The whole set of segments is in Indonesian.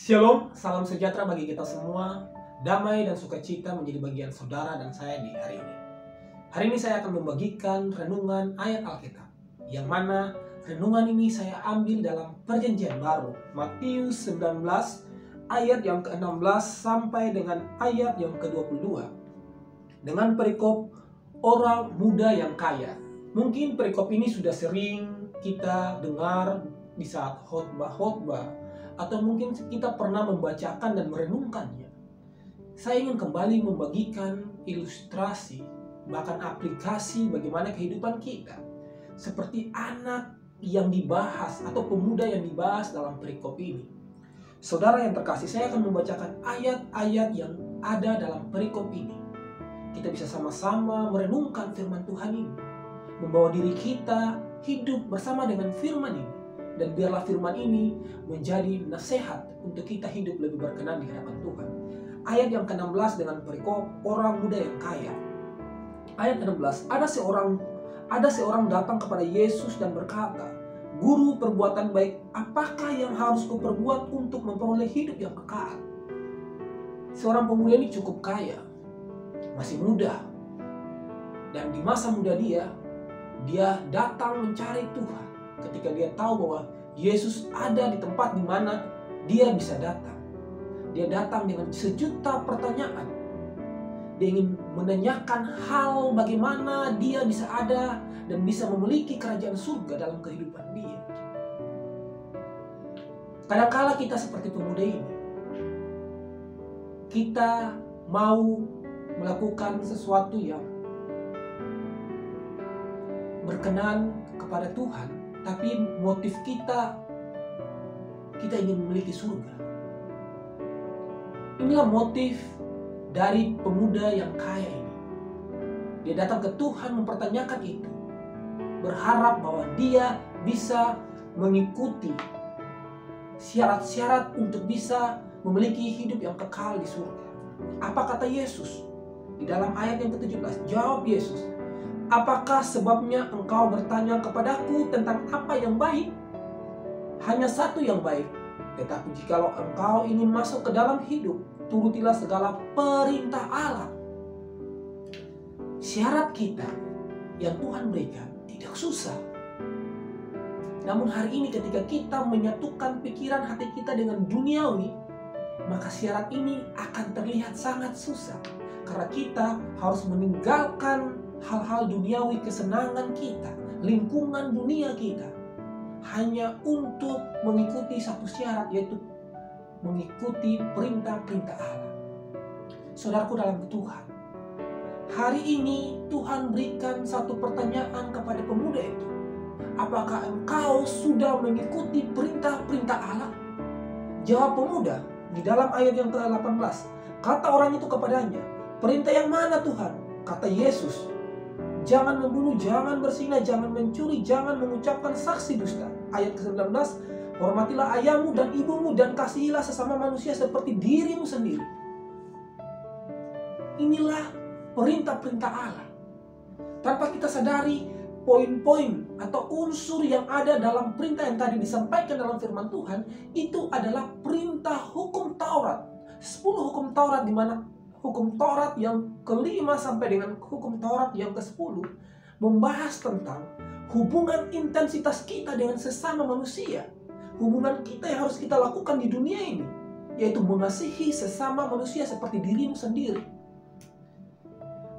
Shalom, salam sejahtera bagi kita semua. Damai dan sukacita menjadi bagian saudara dan saya di hari ini. Hari ini saya akan membagikan renungan ayat Alkitab, yang mana renungan ini saya ambil dalam Perjanjian Baru, Matius 19 ayat yang ke-16 sampai dengan ayat yang ke-22. Dengan perikop orang muda yang kaya. Mungkin perikop ini sudah sering kita dengar di saat khotbah, atau mungkin kita pernah membacakan dan merenungkannya. Saya ingin kembali membagikan ilustrasi, bahkan aplikasi bagaimana kehidupan kita. Seperti anak yang dibahas atau pemuda yang dibahas dalam perikop ini. Saudara yang terkasih, saya akan membacakan ayat-ayat yang ada dalam perikop ini. Kita bisa sama-sama merenungkan firman Tuhan ini. Membawa diri kita hidup bersama dengan firman ini. Dan biarlah firman ini menjadi nasihat untuk kita hidup lebih berkenan di hadapan Tuhan. Ayat yang ke-16 dengan perikop orang muda yang kaya. Ayat ke-16, ada seorang datang kepada Yesus dan berkata, "Guru, perbuatan baik apakah yang harus kuperbuat untuk memperoleh hidup yang kekal?" Seorang pemuda ini cukup kaya, masih muda. Dan di masa muda dia datang mencari Tuhan. Ketika dia tahu bahwa Yesus ada di tempat di mana dia bisa datang. Dia datang dengan sejuta pertanyaan. Dia ingin menanyakan hal bagaimana dia bisa ada dan bisa memiliki kerajaan surga dalam kehidupan dia. Kadang-kala kita seperti pemuda ini. Kita mau melakukan sesuatu yang berkenan kepada Tuhan. Tapi motif kita ingin memiliki surga. Inilah motif dari pemuda yang kaya ini. Dia datang ke Tuhan mempertanyakan itu. Berharap bahwa dia bisa mengikuti syarat-syarat untuk bisa memiliki hidup yang kekal di surga. Apa kata Yesus? Di dalam ayat yang ke-17, jawab Yesus, "Apakah sebabnya engkau bertanya kepadaku tentang apa yang baik? Hanya satu yang baik. Tetapi jikalau engkau ingin masuk ke dalam hidup, turutilah segala perintah Allah." Syarat kita yang Tuhan berikan tidak susah. Namun hari ini ketika kita menyatukan pikiran hati kita dengan duniawi, maka syarat ini akan terlihat sangat susah. Karena kita harus meninggalkan hal-hal duniawi, kesenangan kita, lingkungan dunia kita, hanya untuk mengikuti satu syarat, yaitu mengikuti perintah-perintah Allah. Saudaraku dalam Tuhan, hari ini Tuhan berikan satu pertanyaan kepada pemuda itu. Apakah engkau sudah mengikuti perintah-perintah Allah? Jawab pemuda di dalam ayat yang ke-18. Kata orang itu kepadanya, "Perintah yang mana Tuhan?" Kata Yesus, "Jangan membunuh, jangan berzina, jangan mencuri, jangan mengucapkan saksi dusta." Ayat ke-19, "Hormatilah ayahmu dan ibumu dan kasihilah sesama manusia seperti dirimu sendiri." Inilah perintah-perintah Allah. Tanpa kita sadari, poin-poin atau unsur yang ada dalam perintah yang tadi disampaikan dalam firman Tuhan, itu adalah perintah hukum Taurat. 10 hukum Taurat, di mana hukum Taurat yang ke-5 sampai dengan hukum Taurat yang ke-10 membahas tentang hubungan intensitas kita dengan sesama manusia. Hubungan kita yang harus kita lakukan di dunia ini, yaitu mengasihi sesama manusia seperti dirimu sendiri.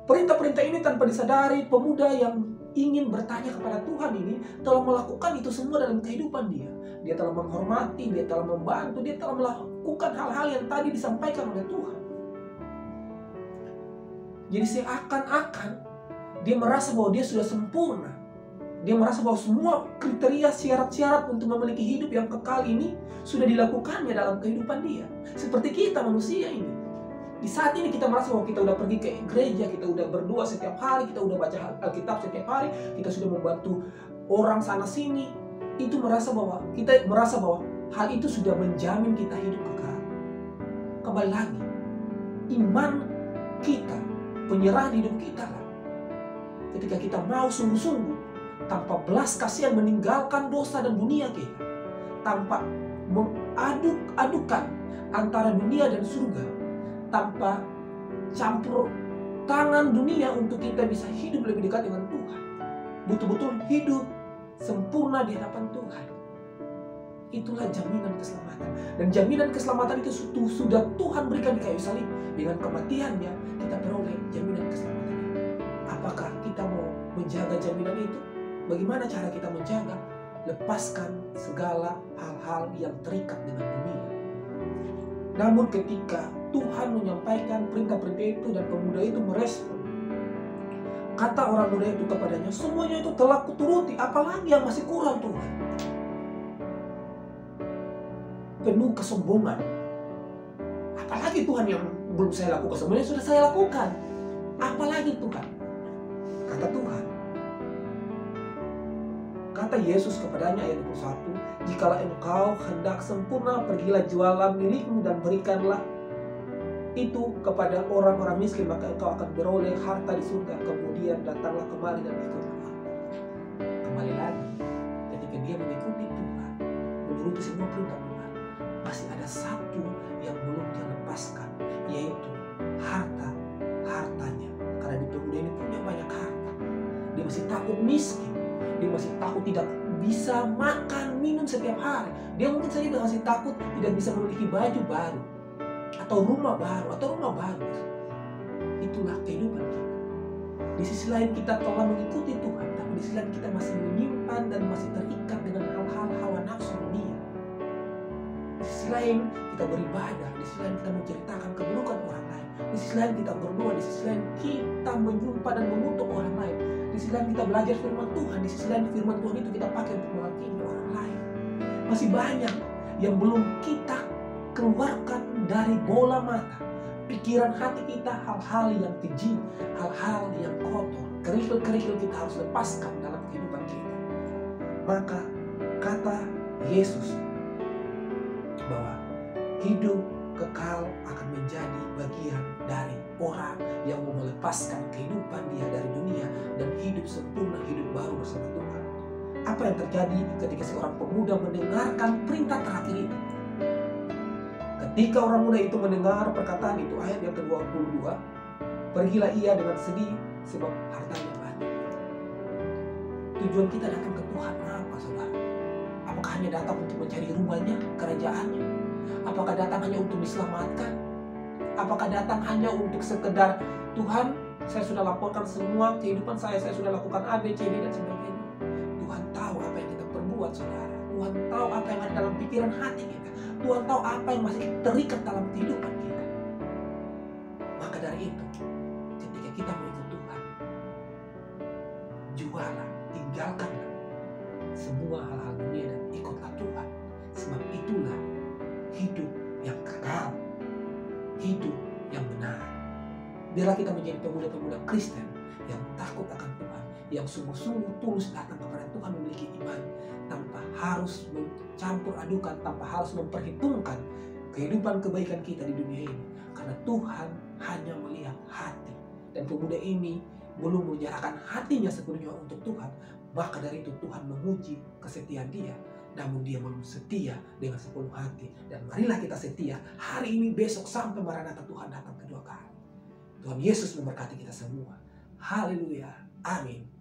Perintah-perintah ini tanpa disadari, pemuda yang ingin bertanya kepada Tuhan ini telah melakukan itu semua dalam kehidupan dia. Dia telah menghormati, dia telah membantu, dia telah melakukan hal-hal yang tadi disampaikan oleh Tuhan. Jadi seakan-akan dia merasa bahwa dia sudah sempurna. Dia merasa bahwa semua kriteria syarat-syarat untuk memiliki hidup yang kekal ini sudah dilakukannya dalam kehidupan dia. Seperti kita manusia ini. Di saat ini kita merasa bahwa kita udah pergi ke gereja, kita udah berdoa setiap hari, kita udah baca Alkitab setiap hari, kita sudah membantu orang sana sini. Kita merasa bahwa hal itu sudah menjamin kita hidup kekal. Kembali lagi, iman kita, penyerahan hidup kita lah. Ketika kita mau sungguh-sungguh, tanpa belas kasihan meninggalkan dosa dan dunia kita, tanpa mengaduk-adukan antara dunia dan surga, tanpa campur tangan dunia untuk kita bisa hidup lebih dekat dengan Tuhan. Betul-betul hidup sempurna di hadapan Tuhan. Itulah jaminan keselamatan. Dan jaminan keselamatan itu sudah Tuhan berikan di kayu salib. Dengan kematiannya kita peroleh jaminan keselamatan. Apakah kita mau menjaga jaminan itu? Bagaimana cara kita menjaga? Lepaskan segala hal-hal yang terikat dengan dunia. Namun ketika Tuhan menyampaikan perintah-perintah itu dan pemuda itu merespon, kata orang muda itu kepadanya, semuanya itu telah kuturuti, apalagi yang masih kurang Tuhan? Penuh kesombongan. Apalagi Tuhan yang belum saya lakukan? Semuanya sudah saya lakukan. Apalagi Tuhan? Kata Tuhan. Kata Yesus kepadanya ayat 21, jikalau engkau hendak sempurna, pergilah jualah milikmu dan berikanlah itu kepada orang-orang miskin, maka engkau akan beroleh harta di surga. Kemudian datanglah kembali dan ikutlah aku. Kembali lagi, ketika dia mengikuti Tuhan, menuruti semua perintah Tuhan, masih ada satu yang belum dia lepaskan, yaitu hartanya. Karena di pemuda ini punya banyak harta, dia masih takut miskin, dia masih takut tidak bisa makan minum setiap hari, dia mungkin saja masih takut tidak bisa memiliki baju baru atau rumah baru atau rumah bagus. Itulah kehidupan kita. Di sisi lain kita telah mengikuti Tuhan, tapi di sisi lain kita masih menyimpan dan masih terikat dengan hal-hal hawa nafsu dunia. Di sisi lain kita beribadah, di sisi lain kita menceritakan keburukan orang lain, di sisi lain kita berdoa, di sisi lain kita menyumpah dan mengutuk orang lain, di sisi lain kita belajar firman Tuhan, di sisi lain firman Tuhan itu kita pakai untuk menghakimi orang lain. Masih banyak yang belum kita keluarkan dari bola mata pikiran hati kita, hal-hal yang keji, hal-hal yang kotor, kerikil-kerikil kita harus lepaskan dalam kehidupan kita. Maka kata Yesus bahwa hidup kekal akan menjadi bagian dari orang yang mau melepaskan kehidupan dia dari dunia dan hidup sempurna, hidup baru bersama Tuhan. Apa yang terjadi ketika seorang pemuda mendengarkan perintah terakhir itu? Ketika orang muda itu mendengar perkataan itu, ayat yang ke-22, pergilah ia dengan sedih sebab hartanya banyak. Tujuan kita datang ke Tuhan apa, saudara? Apakah hanya datang untuk mencari rumahnya, kerajaannya? Apakah datang hanya untuk diselamatkan? Apakah datang hanya untuk sekedar, Tuhan, saya sudah laporkan semua kehidupan saya sudah lakukan A, B, C, D, dan sebagainya. Tuhan tahu apa yang kita perbuat, saudara. Tuhan tahu apa yang ada dalam pikiran hati kita. Tuhan tahu apa yang masih terikat dalam kehidupan kita. Maka dari itu, ketika kita mengikut Tuhan, jualah, tinggalkanlah semua hal-hal dunia dan ikutlah Tuhan. Sebab itulah hidup yang kekal, hidup yang benar. Biarlah kita menjadi pemuda-pemuda Kristen yang takut akan Tuhan, yang sungguh-sungguh tulus datang kepada Tuhan, memiliki iman tanpa harus mencampur adukan, tanpa harus memperhitungkan kehidupan kebaikan kita di dunia ini. Karena Tuhan hanya melihat hati. Dan pemuda ini belum menyerahkan hatinya sepenuhnya untuk Tuhan. Maka dari itu Tuhan menguji kesetiaan dia. Namun dia belum setia dengan sepenuh hati. Dan marilah kita setia hari ini, besok, sampai Maranatha Tuhan datang kedua kali. Tuhan Yesus memberkati kita semua. Haleluya. Amin.